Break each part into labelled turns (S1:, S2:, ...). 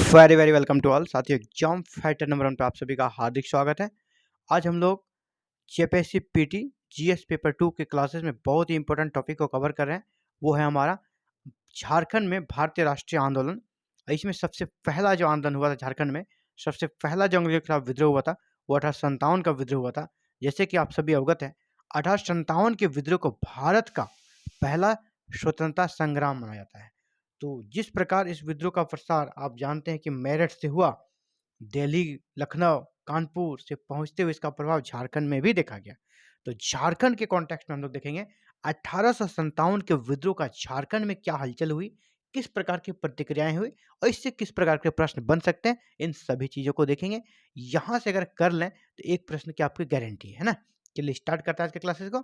S1: Very very welcome to all साथियों। Exam fighter number 1 पे आप सभी का हार्दिक स्वागत है। आज हम लोग जेपीएससी पीटी जीएस पेपर 2 के क्लासेस में बहुत ही इंपॉर्टेंट टॉपिक को कवर कर रहे हैं। वो है हमारा झारखंड में भारतीय राष्ट्रीय आंदोलन। इसमें सबसे पहला जो आंदोलन हुआ था झारखंड में, सबसे पहला जो अंग्रेजों के खिलाफ विद्रोह हुआ था वो 1857 का विद्रोह हुआ था। जैसे कि आप सभी अवगत हैं, 1857 के विद्रोह को भारत का पहला स्वतंत्रता संग्राम माना जाता है। तो जिस प्रकार इस विद्रोह का प्रसार आप जानते हैं कि मेरठ से हुआ, दिल्ली, लखनऊ, कानपुर से पहुंचते हुए इसका प्रभाव झारखंड में भी देखा गया। तो झारखंड के कॉन्टेक्स्ट में हम लोग देखेंगे 1857 के विद्रोह का झारखंड में क्या हलचल हुई, किस प्रकार की प्रतिक्रियाएं हुई और इससे किस प्रकार के प्रश्न बन सकते हैं, इन सभी चीजों को देखेंगे। यहां से अगर कर लें तो एक प्रश्न की आपकी गारंटी है ना। चलिए स्टार्ट करते हैं आज के क्लासेस को।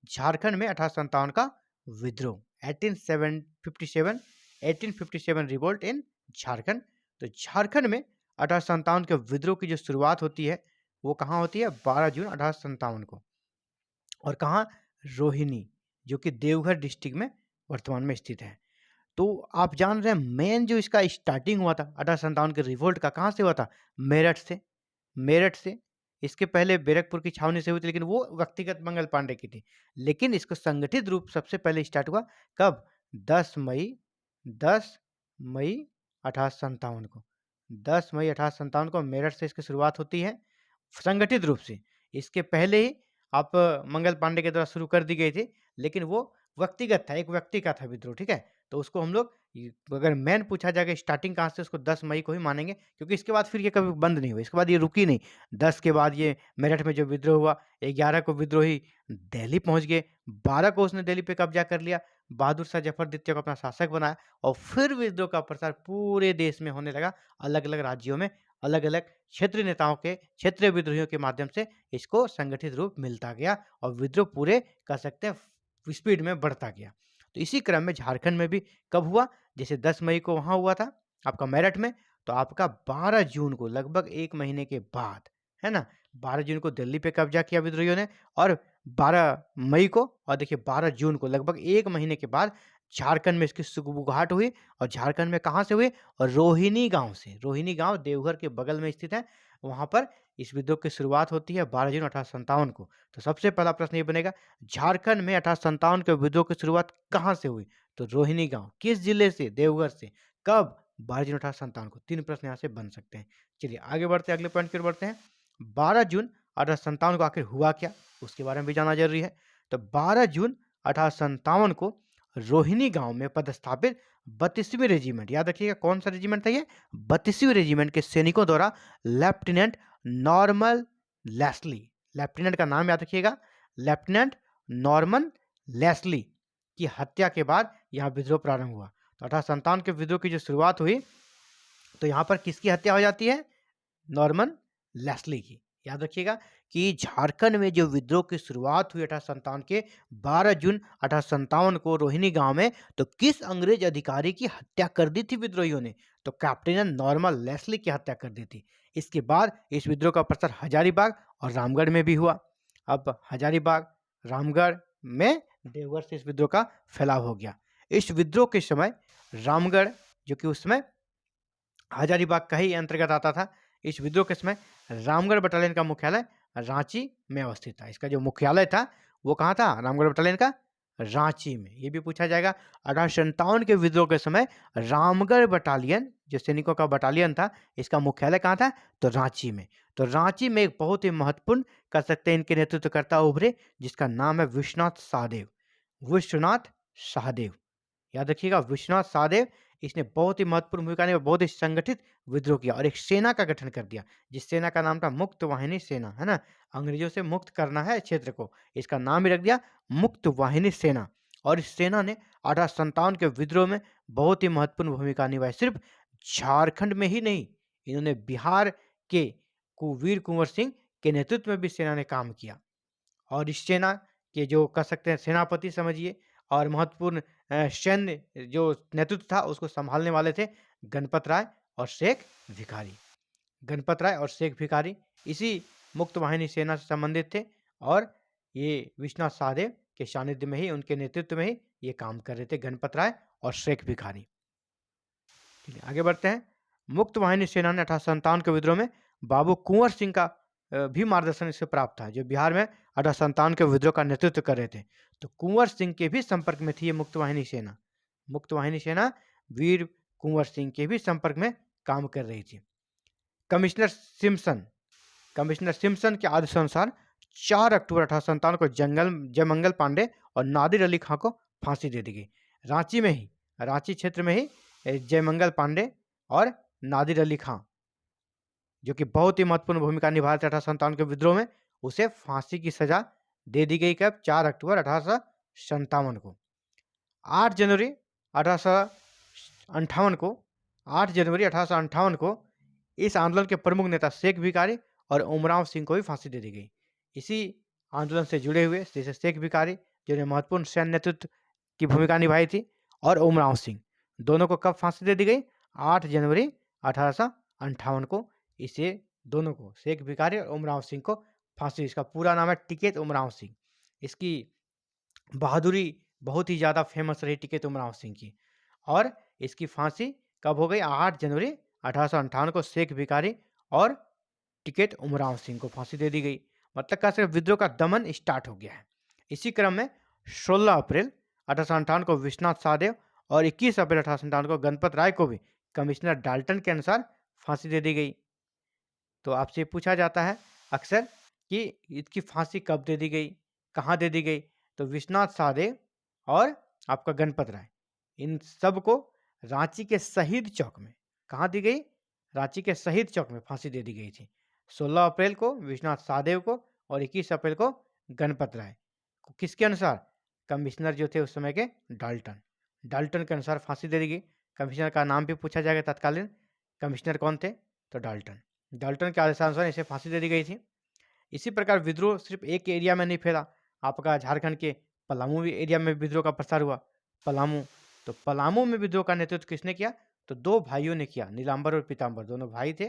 S1: झारखंड में 1857 का विद्रोह 1857 रिवोल्ट इन झारखंड। तो झारखंड में 1857 के विद्रोह की जो शुरुआत होती है वो कहाँ होती है? 12 जून 1857 को। और कहाँ? रोहिणी, जो कि देवघर डिस्ट्रिक्ट में वर्तमान में स्थित है। तो आप जान रहे हैं मेन जो इसका स्टार्टिंग हुआ था 1857 के रिवोल्ट का, कहाँ से हुआ था? मेरठ से। मेरठ से। इसके पहले बैरकपुर की छावनी से हुई थी, लेकिन वो व्यक्तिगत मंगल पांडे की थी। लेकिन इसको संगठित रूप सबसे पहले स्टार्ट हुआ कब? 10 मई 1857 को। 10 मई 1857 को मेरठ से इसकी शुरुआत होती है संगठित रूप से। इसके पहले ही आप मंगल पांडे के द्वारा शुरू कर दी गई थी, लेकिन वो व्यक्तिगत था, एक व्यक्ति का था विद्रोह, ठीक है? तो उसको हम लोग अगर मेन पूछा जाएगा स्टार्टिंग कहाँ से, उसको 10 मई को ही मानेंगे, क्योंकि इसके बाद फिर ये कभी बंद नहीं हुआ। इसके बाद ये रुकी नहीं। 10 के बाद ये मेरठ में जो विद्रोह हुआ, 11 को विद्रोही दिल्ली पहुंच गए, 12 को उसने दिल्ली पे कब्जा कर लिया, बहादुर शाह जफर द्वितीय को अपना शासक बनाया और फिर विद्रोह का प्रसार पूरे देश में होने लगा। अलग अलग राज्यों में अलग अलग क्षेत्रीय नेताओं के, क्षेत्रीय विद्रोहियों के माध्यम से इसको संगठित रूप मिलता गया और विद्रोह पूरे कह सकते हैं स्पीड में बढ़ता गया। तो इसी क्रम में झारखंड में भी कब हुआ? जैसे 10 मई को वहां हुआ था आपका मेरठ में, तो आपका 12 जून को, लगभग 1 महीने के बाद, है ना, 12 जून को दिल्ली पे कब्जा किया विद्रोहियों ने। और 12 मई को और देखिए 12 जून को, लगभग 1 महीने के बाद झारखंड में इसकी शुरुआत हुई। और झारखंड में कहाँ से हुई? और रोहिणी गांव से। रोहिणी गांव देवघर के बगल में स्थित है। वहां पर इस विद्रोह की शुरुआत होती है 12 जून 1857 को। तो सबसे पहला प्रश्न ये बनेगा, झारखंड में 1857 के विद्रोह की शुरुआत कहाँ से हुई? तो रोहिणी गांव। किस जिले से? देवघर से। कब? 12 जून 1857 को। 3 प्रश्न यहाँ से बन सकते हैं। चलिए आगे बढ़ते हैं, अगले पॉइंट की ओर बढ़ते हैं। 12 जून 1857 को आखिर हुआ क्या, उसके बारे में भी जानना जरूरी है। तो 12 जून 1857 को रोहिणी गांव में पदस्थापित 32वीं रेजिमेंट, याद रखिएगा कौन सा रेजिमेंट था ये? 32वीं रेजिमेंट के सैनिकों द्वारा लेफ्टिनेंट नॉर्मन लेस्ली, लेफ्टिनेंट का नाम याद रखिएगा, लेफ्टिनेंट नॉर्मन लेस्ली की हत्या के बाद यहाँ विद्रोह प्रारंभ हुआ। तो 1857 के विद्रोह की जो शुरुआत हुई, तो यहाँ पर किसकी हत्या हो जाती है? नॉर्मन लेस्ली की। याद रखिएगा कि झारखंड में जो विद्रोह की शुरुआत हुई 1857 के 12 जून 1857 को रोहिणी गांव में, तो किस अंग्रेज अधिकारी की हत्या कर दी थी विद्रोहियों ने? तो कैप्टन नॉर्मन लेस्ली की हत्या कर दी थी। इसके बाद इस विद्रोह का प्रसार हजारीबाग और रामगढ़ में भी हुआ। अब हजारीबाग, रामगढ़ में देवघर से इस विद्रोह का फैलाव हो गया। इस विद्रोह के समय रामगढ़, जो कि उस समय हजारीबाग का ही अंतर्गत आता था, इस विद्रोह के समय रामगढ़ बटालियन का मुख्यालय रांची में अवस्थित था। इसका जो मुख्यालय था वो कहाँ था? रामगढ़ बटालियन का रांची में। ये भी पूछा जाएगा। 1857 के विद्रोह के समय रामगढ़ बटालियन, जो सैनिकों का बटालियन था, इसका मुख्यालय कहाँ था? तो रांची में। तो रांची में एक बहुत ही महत्वपूर्ण, कह सकते हैं, इनके नेतृत्वकर्ता उभरे, जिसका नाम है विश्वनाथ सहदेव। विश्वनाथ सहदेव, याद रखिएगा, विश्वनाथ सहदेव। इसने बहुत ही महत्वपूर्ण भूमिका निभाई, बहुत ही संगठित विद्रोह किया और एक सेना का गठन कर दिया, जिस सेना का नाम था मुक्त वाहिनी सेना, है ना। अंग्रेजों से मुक्त करना है क्षेत्र को, इसका नाम ही रख दिया मुक्त वाहिनी सेना। और इस सेना ने 1857 के विद्रोह में बहुत ही महत्वपूर्ण भूमिका निभाई। सिर्फ झारखंड में ही नहीं, इन्होंने बिहार के वीर कुंवर सिंह के नेतृत्व में भी सेना ने काम किया। और इस सेना के जो कह सकते हैं सेनापति समझिए, और महत्वपूर्ण सैन्य जो नेतृत्व था उसको संभालने वाले थे गणपत राय और शेख भिखारी। गणपत राय और शेख भिखारी इसी मुक्त वाहिनी सेना से संबंधित थे, और ये विश्वनाथ सहदेव के सानिध्य में ही, उनके नेतृत्व में ही ये काम कर रहे थे, गणपत राय और शेख भिखारी। चलिए आगे बढ़ते हैं। मुक्त वाहिनी सेना ने 1857 के विद्रोह में बाबू कुंवर सिंह का भी मार्गदर्शन इससे प्राप्त था, जो बिहार में 1857 के विद्रोह का नेतृत्व कर रहे थे। तो कुंवर सिंह के भी संपर्क में थी ये मुक्त वाहिनी सेना। मुक्त वाहिनी सेना वीर कुंवर सिंह के भी संपर्क में काम कर रही थी। कमिश्नर सिम्पसन कमिश्नर सिम्पसन के आदेशानुसार 4 अक्टूबर 1857 को जयमंगल पांडे और नादिर अली खां को फांसी दे दी गई। रांची क्षेत्र में ही जयमंगल पांडे और नादिर अली खां, जो कि बहुत ही महत्वपूर्ण भूमिका निभा रहे थे 1857 के विद्रोह में, उसे फांसी की सजा दे दी गई। कब? 4 अक्टूबर 1857 को। 8 जनवरी 1858 को 8 जनवरी 1858 को इस आंदोलन के प्रमुख नेता शेख भिखारी और उमराव सिंह को भी फांसी दे दी गई। इसी आंदोलन से जुड़े हुए जैसे शेख भिखारी, जिन्हें महत्वपूर्ण सैन्य नेतृत्व की भूमिका निभाई थी, और उमराव सिंह, दोनों को कब फांसी दे दी गई? 8 जनवरी 1858 को इसे दोनों को, शेख भिखारी और उमराव सिंह को फांसी। इसका पूरा नाम है टिकैत उमराव सिंह। इसकी बहादुरी बहुत ही ज़्यादा फेमस रही टिकैत उमराव सिंह की, और इसकी फांसी कब हो गई? 8 जनवरी 1858 को शेख भिखारी और टिकैत उमराव सिंह को फांसी दे दी गई। मतलब कैसे विद्रोह का दमन स्टार्ट हो गया है। इसी क्रम में 16 अप्रैल 1858 को विश्वनाथ सहदेव और 21 अप्रैल 1858 को गणपत राय को भी कमिश्नर डाल्टन के अनुसार फांसी दे दी गई। तो आपसे पूछा जाता है अक्सर कि इसकी फांसी कब दे दी गई, कहाँ दे दी गई? तो विश्वनाथ सहदेव और आपका गणपत राय, इन सब को रांची के शहीद चौक में, कहाँ दी गई? रांची के शहीद चौक में फांसी दे दी गई थी। 16 अप्रैल को विश्वनाथ सहदेव को और 21 अप्रैल को गणपत राय को। किसके अनुसार? कमिश्नर जो थे उस समय के डाल्टन के अनुसार फांसी दे दी गई। कमिश्नर का नाम भी पूछा जाएगा तत्कालीन कमिश्नर कौन थे? तो डाल्टन के आदेशानुसार इसे फांसी दे दी गई थी। इसी प्रकार विद्रोह सिर्फ एक एरिया में नहीं फैला, आपका झारखंड के पलामू एरिया में विद्रोह का प्रसार हुआ। तो पलामू में विद्रोह का नेतृत्व किसने किया? तो 2 भाइयों ने किया, नीलांबर और पीताम्बर, दोनों भाई थे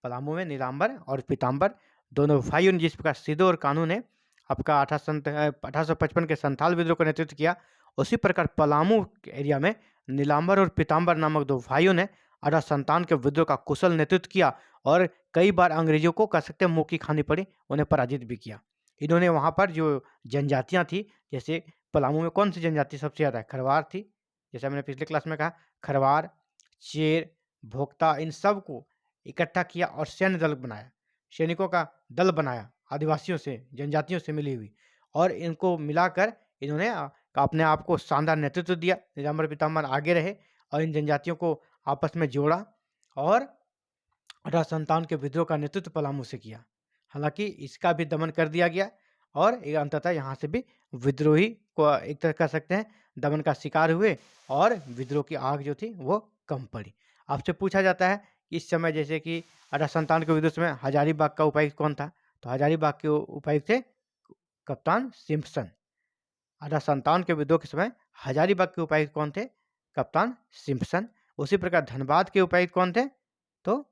S1: पलामू में, नीलांबर और पीताम्बर दोनों भाइयों ने। जिस प्रकार सिदो और कानू ने आपका 1855 के संथाल विद्रोह का नेतृत्व किया, उसी प्रकार पलामू एरिया में नीलांबर और पीताम्बर नामक 2 भाइयों ने 1857 के विद्रोह का कुशल नेतृत्व किया, और कई बार अंग्रेजों को कह सकते हैं मुँह की खानी पड़ी, उन्हें पराजित भी किया। इन्होंने वहाँ पर जो जनजातियाँ थी, जैसे पलामू में कौन सी जनजाति सबसे ज़्यादा है? खरवार थी, जैसा मैंने पिछले क्लास में कहा, खरवार, चेर, भोक्ता, इन सब को इकट्ठा किया और सैन्य दल बनाया, सैनिकों का दल बनाया, आदिवासियों से, जनजातियों से मिली हुई, और इनको मिलाकर इन्होंने अपने आप को शानदार नेतृत्व दिया। नीलांबर पीताम्बर आगे रहे और इन जनजातियों को आपस में जोड़ा, और 1857 के विद्रोह का नेतृत्व पलामू से किया। हालांकि इसका भी दमन कर दिया गया, और अंततः यहाँ से भी विद्रोही को एक तरह कह सकते हैं दमन का शिकार हुए, और विद्रोह की आग जो थी वो कम पड़ी। आपसे पूछा जाता है कि इस समय जैसे कि 1857 के विद्रोह में हजारीबाग का उपायुक्त कौन था? तो हजारीबाग के उपायुक्त थे कप्तान सिम्पसन। 1857 के विद्रोह के समय हजारीबाग के उपायुक्त कौन थे? कप्तान सिम्पसन। उसी प्रकार धनबाद के उपायुक्त कौन थे? तो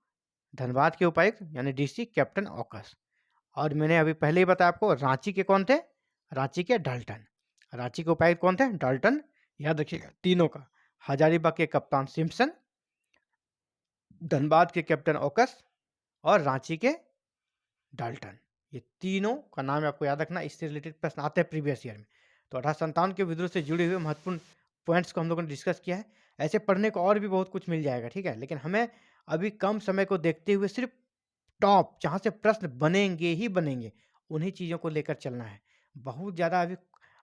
S1: धनबाद के उपायुक्त यानी डीसी कैप्टन ऑकस। और मैंने अभी पहले ही बताया आपको, रांची के कौन थे? रांची के डाल्टन। रांची के उपायुक्त कौन थे? डाल्टन। याद रखिएगा तीनों का, हजारीबाग के कप्तान सिम्पसन, धनबाद के कैप्टन ऑकस और रांची के डाल्टन। ये तीनों का नाम आपको याद रखना, इससे रिलेटेड प्रश्न आते हैं प्रीवियस ईयर में। तो 1857 के विद्रोह से जुड़े हुए महत्वपूर्ण पॉइंट्स को हम लोगों ने डिस्कस किया है। ऐसे पढ़ने को और भी बहुत कुछ मिल जाएगा, ठीक है, लेकिन हमें अभी कम समय को देखते हुए सिर्फ टॉप जहाँ से प्रश्न बनेंगे ही बनेंगे, उन्हीं चीज़ों को लेकर चलना है। बहुत ज़्यादा अभी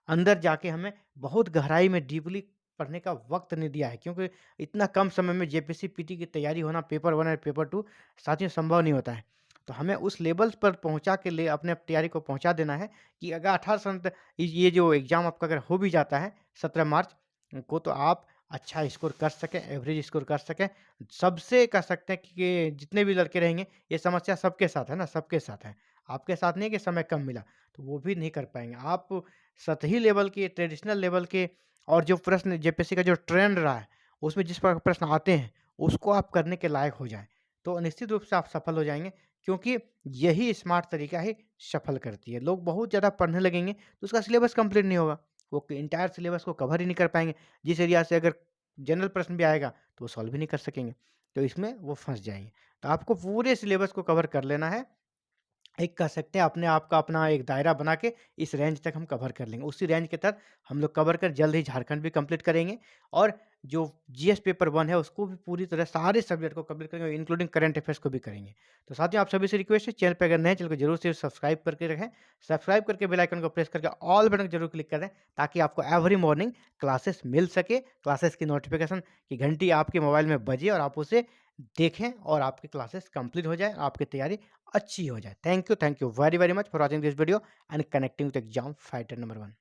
S1: अंदर जाके हमें बहुत गहराई में डीपली पढ़ने का वक्त नहीं दिया है, क्योंकि इतना कम समय में जेपीसी पीटी की तैयारी होना, पेपर 1 और पेपर 2 साथियों संभव नहीं होता है। तो हमें उस लेवल पर पहुंचा के लिए अपने तैयारी को पहुंचा देना है कि अगर 18 ये जो एग्ज़ाम आपका अगर हो भी जाता है 17 मार्च को, तो आप अच्छा स्कोर कर सकें, एवरेज स्कोर कर सकें। सबसे कह सकते हैं कि जितने भी लड़के रहेंगे, ये समस्या सबके साथ है ना, सबके साथ है। आपके साथ नहीं है कि समय कम मिला, तो वो भी नहीं कर पाएंगे। आप सतही लेवल के, ट्रेडिशनल लेवल के, और जो प्रश्न जेपीएससी का जो ट्रेंड रहा है, उसमें जिस प्रकार प्रश्न आते हैं, उसको आप करने के लायक हो जाएँ, तो निश्चित रूप से आप सफल हो जाएँगे, क्योंकि यही स्मार्ट तरीका ही सफल करती है। लोग बहुत ज़्यादा पढ़ने लगेंगे, तो उसका सिलेबस कंप्लीट नहीं होगा, वो एंटायर सिलेबस को कवर ही नहीं कर पाएँगे। जिस एरिया से अगर जनरल प्रश्न भी आएगा, तो वो सॉल्व भी नहीं कर सकेंगे। तो इसमें वो फँस जाएँगे। तो आपको पूरे सिलेबस को कवर कर लेना है। एक कह सकते हैं अपने आप का अपना एक दायरा बना के इस रेंज तक हम कवर कर लेंगे। उसी रेंज के तहत हम लोग कवर कर जल्द ही झारखंड भी कंप्लीट करेंगे और जो जीएस पेपर 1 है उसको भी पूरी तरह सारे सब्जेक्ट को कंप्लीट करेंगे इंक्लूडिंग करंट अफेयर्स को भी करेंगे। तो साथियों आप सभी से रिक्वेस्ट है चैनल पे अगर नए हैं चैनल को जरूर से सब्सक्राइब करके रखें। सब्सक्राइब करके बेल आइकन को प्रेस करके ऑल बटन को जरूर क्लिक कर दें ताकि आपको एवरी मॉर्निंग क्लासेस मिल सके। क्लासेस की नोटिफिकेशन की घंटी आपके मोबाइल में बजे और आप उसे देखें और आपकी क्लासेस कंप्लीट हो जाए, आपकी तैयारी अच्छी हो जाए। Thank you very very much for watching this video and connecting with exam fighter number 1।